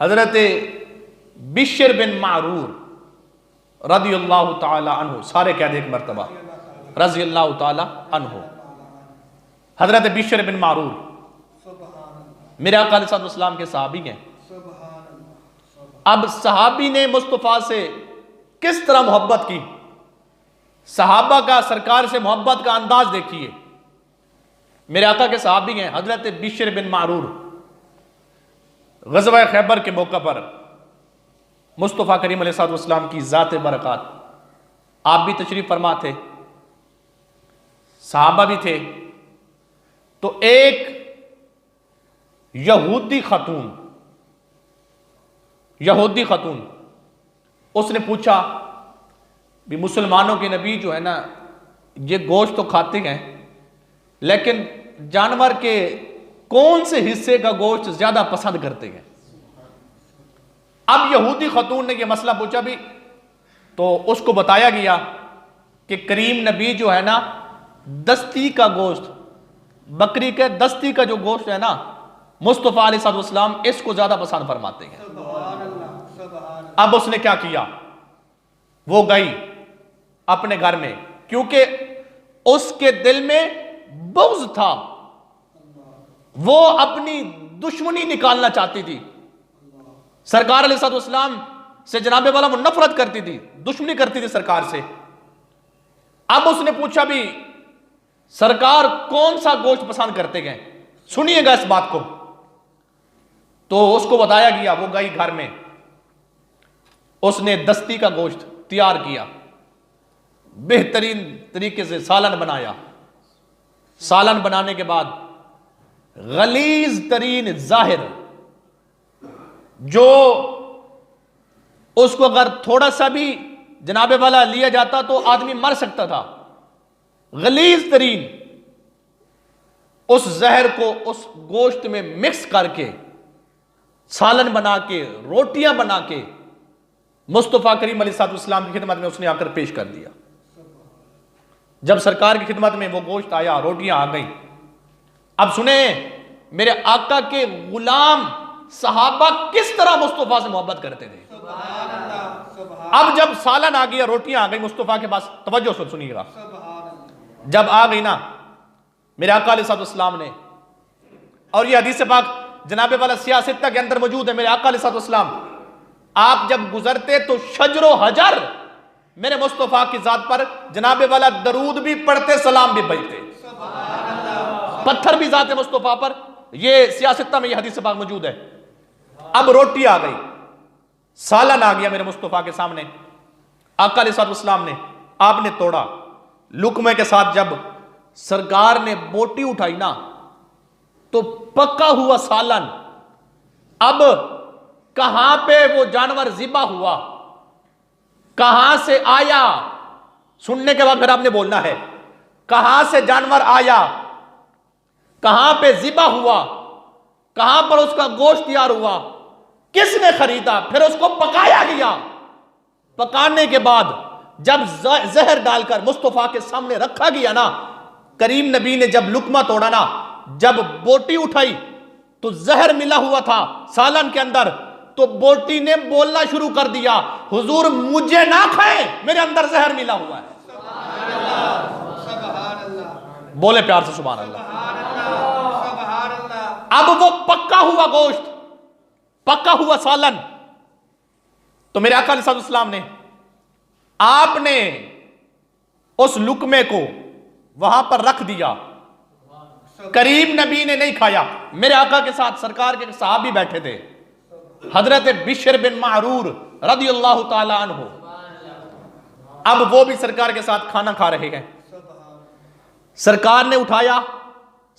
حضرت بشر بن معرور رضی اللہ تعالی عنہ، سارے کہہ دے ایک مرتبہ، رضی اللہ تعالی عنہ۔ حضرت بشر بن معرور میرے آقا علیہ السلام کے صحابی ہیں۔ اب صحابی نے مصطفیٰ سے کس طرح محبت کی، صحابہ کا سرکار سے محبت کا انداز دیکھیے۔ میرے آقا کے صحابی ہیں حضرت بشر بن معرور۔ غزوہ خیبر کے موقع پر مصطفیٰ کریم علیہ السلام کی ذات برکات، آپ بھی تشریف فرما تھے، صحابہ بھی تھے، تو ایک یہودی خاتون اس نے پوچھا بھی مسلمانوں کے نبی جو ہے نا یہ گوشت تو کھاتے ہیں، لیکن جانور کے کون سے حصے کا گوشت زیادہ پسند کرتے ہیں؟ اب یہودی خاتون نے یہ مسئلہ پوچھا بھی، تو اس کو بتایا گیا کہ کریم نبی جو ہے نا دستی کا گوشت، بکری کے دستی کا جو گوشت ہے نا، مصطفیٰ علیہ السلام اس کو زیادہ پسند فرماتے ہیں۔ اب اس نے کیا کیا، وہ گئی اپنے گھر میں، کیونکہ اس کے دل میں بغض تھا، وہ اپنی دشمنی نکالنا چاہتی تھی، سرکار علیہ السلام سے جناب والا وہ نفرت کرتی تھی، دشمنی کرتی تھی سرکار سے۔ اب اس نے پوچھا بھی سرکار کون سا گوشت پسند کرتے گئے، سنیے گا اس بات کو۔ تو اس کو بتایا گیا، وہ گئی گھر میں، اس نے دستی کا گوشت تیار کیا، بہترین طریقے سے سالن بنایا۔ سالن بنانے کے بعد غلیظ ترین ظاہر، جو اس کو اگر تھوڑا سا بھی جناب والا لیا جاتا تو آدمی مر سکتا تھا، غلیظ ترین اس زہر کو اس گوشت میں مکس کر کے سالن بنا کے روٹیاں بنا کے مصطفیٰ کریم علیہ السلام کی خدمت میں اس نے آ کر پیش کر دیا۔ جب سرکار کی خدمت میں وہ گوشت آیا، روٹیاں آ گئیں، اب سنیں میرے آقا کے غلام صحابہ کس طرح مصطفیٰ سے محبت کرتے تھے۔ اب جب سالن آ گیا، روٹیاں آ گئی مصطفیٰ کے پاس، توجہ سے سنیے گا، جب آ گئی نا میرے آقا علیہ السلام نے، اور یہ حدیث پاک جناب والا سیاستہ کے اندر موجود ہے، میرے آقا علیہ السلام آپ جب گزرتے تو شجر و حجر میرے مصطفیٰ کی ذات پر جناب والا درود بھی پڑھتے، سلام بھی بھیجتے، پتھر بھی ذات مصطفیٰ پر، یہ سیاستہ میں یہ حدیث پاک موجود ہے۔ اب روٹی آ گئی، سالن آ گیا میرے مصطفیٰ کے سامنے، آقا علیہ السلام نے آپ نے توڑا، لقمے کے ساتھ جب سرکار نے بوٹی اٹھائی نا تو پکا ہوا سالن، اب کہاں پہ وہ جانور ذبح ہوا، کہاں سے آیا، سننے کے بعد پھر آپ نے بولنا ہے، کہاں سے جانور آیا، کہاں پہ ذبح ہوا، کہاں پر اس کا گوشت تیار ہوا، کس نے خریدا، پھر اس کو پکایا گیا۔ پکانے کے بعد جب زہر ڈال کر مصطفیٰ کے سامنے رکھا گیا نا، کریم نبی نے جب لقمہ توڑا نا، جب بوٹی اٹھائی تو زہر ملا ہوا تھا سالن کے اندر، تو بوٹی نے بولنا شروع کر دیا، حضور مجھے نہ کھائیں، میرے اندر زہر ملا ہوا ہے۔ بولے پیار سے سبحان اللہ۔ اب وہ پکا ہوا گوشت، پکا ہوا سالن، تو میرے آقا علیہ السلام نے، آپ نے اس لقمے کو وہاں پر رکھ دیا، کریم نبی نے نہیں کھایا۔ میرے آقا کے ساتھ سرکار کے صحابی بیٹھے تھے، حضرت بشر بن معرور رضی اللہ تعالی عنہ، اب وہ بھی سرکار کے ساتھ کھانا کھا رہے ہیں۔ سرکار نے اٹھایا،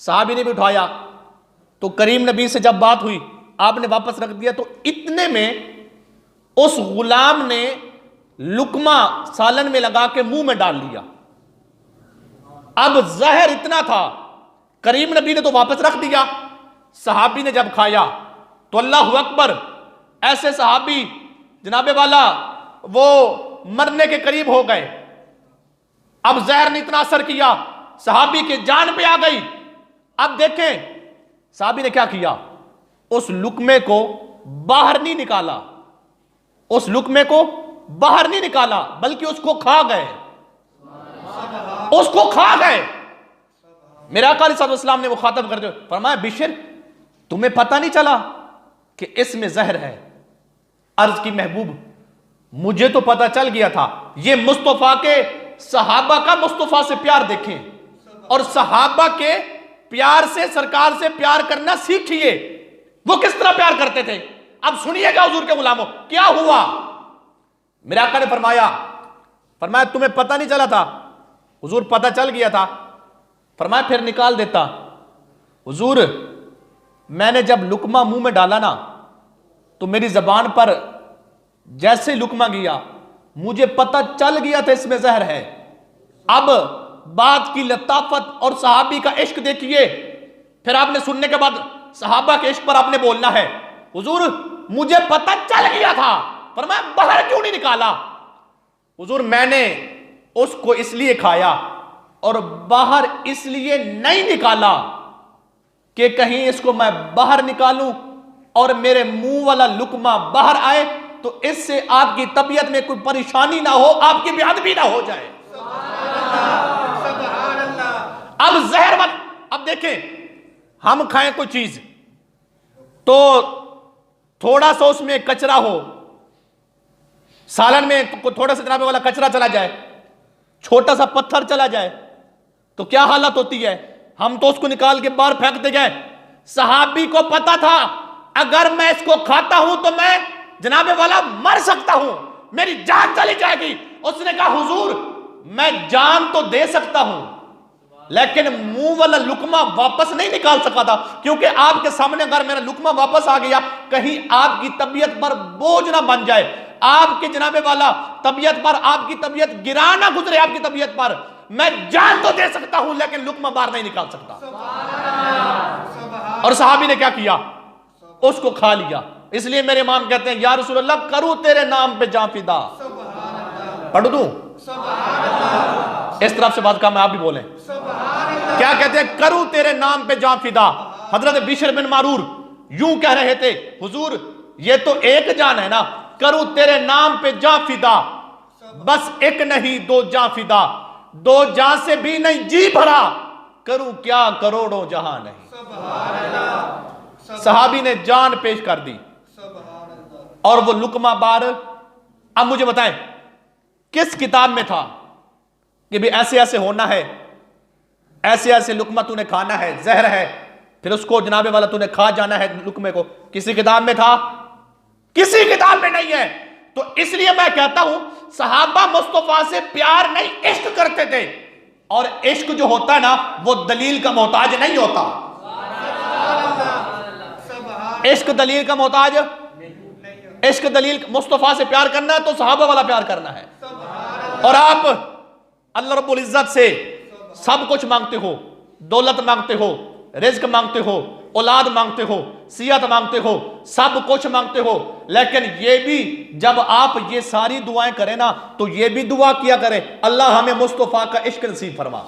صحابی نے بھی اٹھایا، تو کریم نبی سے جب بات ہوئی آپ نے واپس رکھ دیا، تو اتنے میں اس غلام نے لقمہ سالن میں لگا کے منہ میں ڈال لیا۔ اب زہر اتنا تھا، کریم نبی نے تو واپس رکھ دیا، صحابی نے جب کھایا تو اللہ اکبر، ایسے صحابی جناب والا وہ مرنے کے قریب ہو گئے۔ اب زہر نے اتنا اثر کیا، صحابی کے جان پہ آ گئی۔ اب دیکھیں صحابی نے کیا کیا، اس لقمے کو باہر نہیں نکالا، اس لقمے کو باہر نہیں نکالا، بلکہ اس کو کھا گئے، اس کو کھا گئے۔ میرے آقا علیہ السلام نے مخاطب کرتے ہوئے فرمایا بشر تمہیں پتہ نہیں چلا کہ اس میں زہر ہے؟ عرض کی محبوب مجھے تو پتہ چل گیا تھا۔ یہ مصطفیٰ کے صحابہ کا مصطفیٰ سے پیار دیکھیں اور صحابہ کے پیار سے سرکار سے پیار کرنا سیکھیے۔ وہ کس طرح پیار کرتے تھے اب سنیے گا حضور کے غلاموں کیا ہوا۔ میرے آقا نے فرمایا تمہیں پتہ نہیں چلا تھا؟ حضور پتہ چل گیا تھا۔ فرمایا پھر نکال دیتا۔ حضور میں نے جب لقمہ منہ میں ڈالا نا تو میری زبان پر جیسے لقمہ گیا مجھے پتہ چل گیا تھا اس میں زہر ہے۔ اب بات کی لطافت اور صحابی کا عشق دیکھیے، پھر آپ نے سننے کے بعد صحابہ کے عشق پر آپ نے بولنا ہے۔ حضور مجھے پتہ چل گیا تھا۔ فرمایا باہر کیوں نہیں نکالا؟ حضور میں نے اس کو اس لیے کھایا اور باہر اس لیے نہیں نکالا کہ کہیں اس کو میں باہر نکالوں اور میرے منہ والا لقمہ باہر آئے تو اس سے آپ کی طبیعت میں کوئی پریشانی نہ ہو، آپ کی بے ادبی نہ ہو جائے۔ اب زہر اب دیکھیں ہم کھائیں کوئی چیز تو تھوڑا سا اس میں کچرا ہو، سالن میں تھوڑا سا جناب والا کچرا چلا جائے، چھوٹا سا پتھر چلا جائے تو کیا حالت ہوتی ہے؟ ہم تو اس کو نکال کے باہر پھینکتے گئے۔ صحابی کو پتا تھا اگر میں اس کو کھاتا ہوں تو میں جناب والا مر سکتا ہوں، میری جان چلی جائے گی۔ اس نے کہا حضور میں جان تو دے سکتا ہوں لیکن منہ والا لقمہ واپس نہیں نکال سکا تھا، کیونکہ آپ کے سامنے اگر میرا لقمہ واپس آ گیا کہیں آپ کی طبیعت پر بوجھ نہ بن جائے، آپ کے جناب والا طبیعت پر آپ کی طبیعت گرا نہ گزرے آپ کی طبیعت پر۔ میں جان تو دے سکتا ہوں لیکن لقمہ باہر نہیں نکال سکتا۔ اور صحابی نے کیا کیا؟ اس کو کھا لیا۔ اس لیے میرے امام کہتے ہیں یا رسول اللہ کروں تیرے نام پہ جاں فدا۔ پڑھ دوں اس طرف سے بات کہا میں آپ بھی بولیں کیا کہتے ہیں؟ کروں تیرے نام پہ جاں فدا۔ حضرت بشر بن معرور یوں کہہ رہے تھے حضور یہ تو ایک جان ہے نا، کروں تیرے نام پہ جاں فدا، بس ایک نہیں دو جاں فدا، دو جاں سے بھی نہیں جی بھرا، کروں کیا کروڑوں جہاں نہیں۔ صحابی نے جان پیش کر دی اور وہ لقمہ بار۔ اب مجھے بتائیں کس کتاب میں تھا کہ بھی ایسے ایسے ہونا ہے، ایسے ایسے لقمہ تو نے کھانا ہے، زہر ہے، پھر اس کو جناب والا تو نے کھا جانا ہے لقمے کو؟ کسی کتاب میں تھا؟ کسی کتاب میں نہیں ہے۔ تو اس لیے میں کہتا ہوں صحابہ مصطفیٰ سے پیار نہیں عشق کرتے تھے، اور عشق جو ہوتا ہے نا وہ دلیل کا محتاج نہیں ہوتا۔ عشق دلیل کا محتاج، عشق دلیل مصطفیٰ سے پیار کرنا ہے تو صحابہ والا پیار کرنا ہے۔ اور آپ اللہ رب العزت سے سب کچھ مانگتے ہو، دولت مانگتے ہو، رزق مانگتے ہو، اولاد مانگتے ہو، صحت مانگتے ہو، سب کچھ مانگتے ہو، لیکن یہ بھی جب آپ یہ ساری دعائیں کریں نا تو یہ بھی دعا کیا کریں اللہ ہمیں مصطفیٰ کا عشق نصیب فرما۔